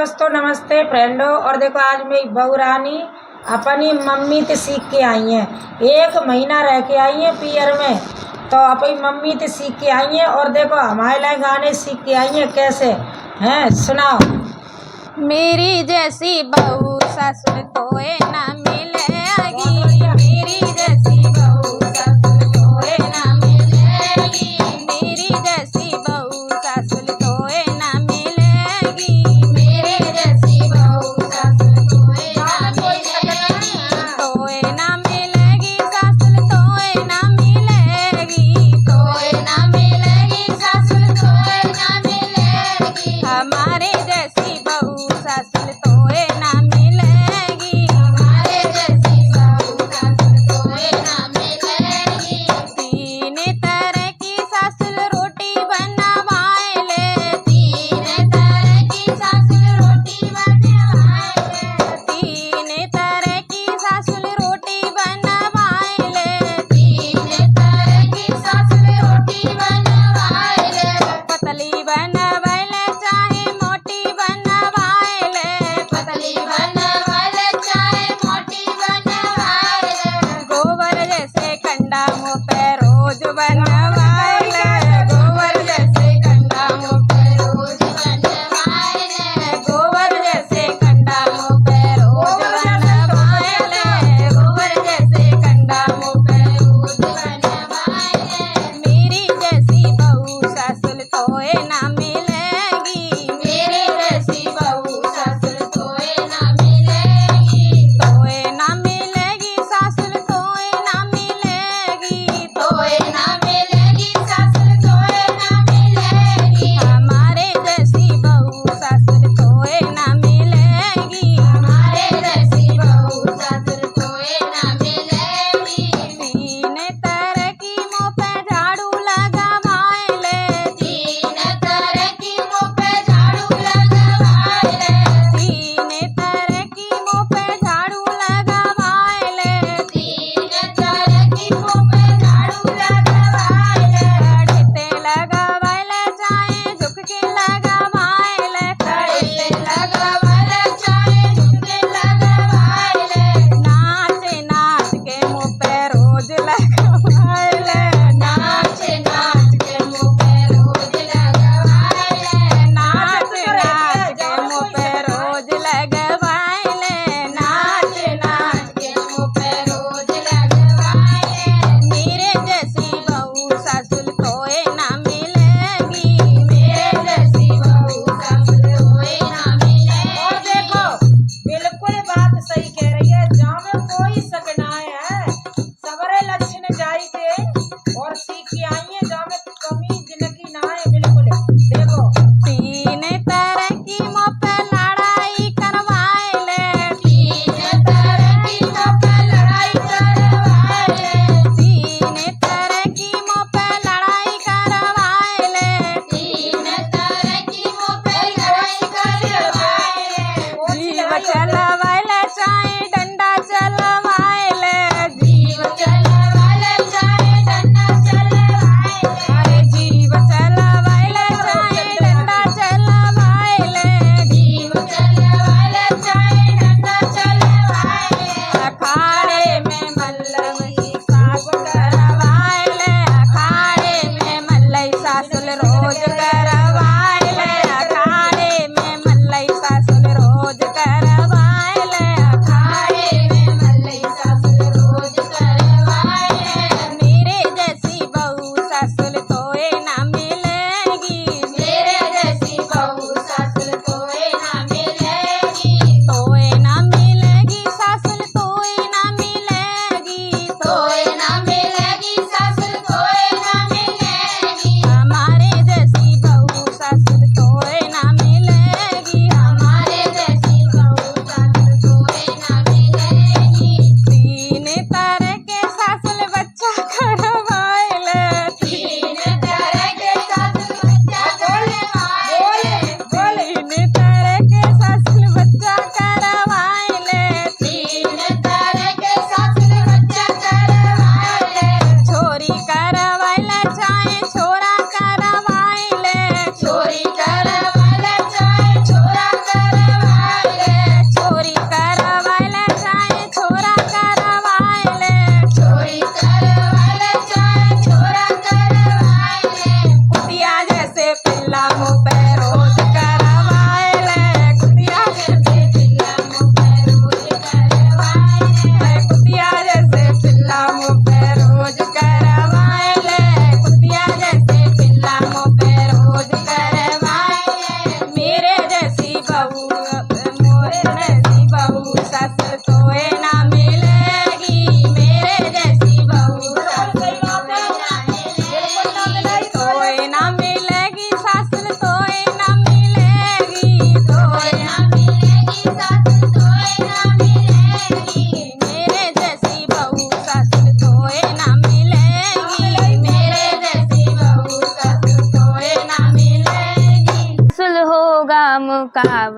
दोस्तों, नमस्ते फ्रेंडो। और देखो आज मेरी बहू रानी अपनी मम्मी से सीख के आई हैं। 1 महीना रह के आई हैं पियर में, तो अपनी मम्मी से सीख के आई हैं। और देखो हमारे लिए गाने सीख के आई हैं कैसे हैं, सुनाओ। मेरी जैसी बहू ससुर तोए ना मिलेगी, मेरी जैसी बहू ससुर तोए ना मिलेगी, मेरी जैसी बहू ससुर तोए ना मिलेगी, मेरे जैसी बहू ससुर तोए ना मिलेगी, तोए ना मिलेगी ससुर तोए ना मिलेगी, तोए ना मिलेगी ससुर तोए ना मिलेगी, हमारे जैसी बहू ससुर तोए ना मिलेगी, हमारे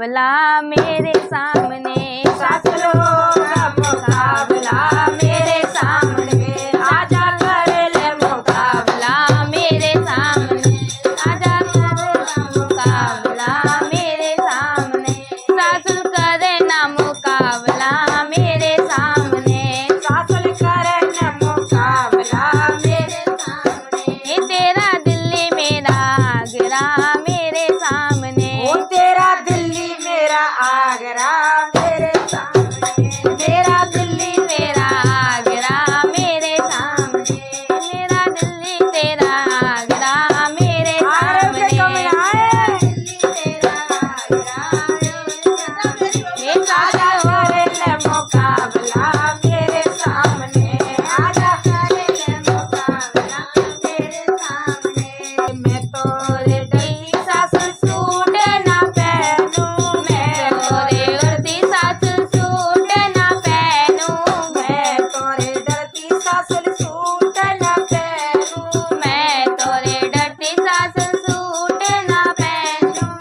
मुकाबला मेरे सामने, ससुर होगा मुकाबला मेरे सामने, आजा कर ले मुकाबला मेरे सामने, आजा करे मुकाबला मेरे सामने, सासुर करे ना मुकाबला मेरे सामने, सासुर करे न मुकाबला मेरे सामने। तेरा दिल्ली मेरा आगरा मेरे सामने, ओ तेरा दिल्ली मेरा आगरा मेरे सामने, तेरा दिल्ली तेरा आगरा मेरे सामने, मेरा दिल्ली तेरा आगरा मेरे आरे के सामने, कमला है तेरा आजा करे ले मुकाबला मेरे सामने, आजा करे ले मुकाबला मेरे सामने। मैं तोरे डरती सासुर सूट ना पहनूं, मैं तोरे डरती सासुर सूट ना पहनूं, मैं तोरे डरती सासुर सूट ना पहनूं, मैं तोरे डरती सासुर सूट ना पहनूं,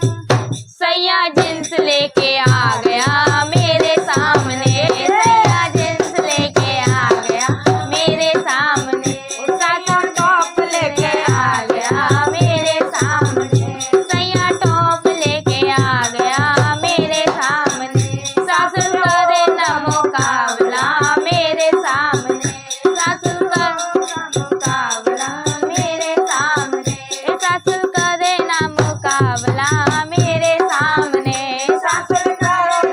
सैया जींस लेके आ गया मेरे सामने, सैया जींस लेके आ गया मेरे सामने, सासुर टॉप लेके आ गया मेरे सामने, सैया टॉप लेके आ गया मेरे सामने, सासुर करे न मुकाबला मेरे सामने, सासुर करे मुकाबला मेरे सामने, सासुर करे न मुकाबला मेरे सामने, सासुर करे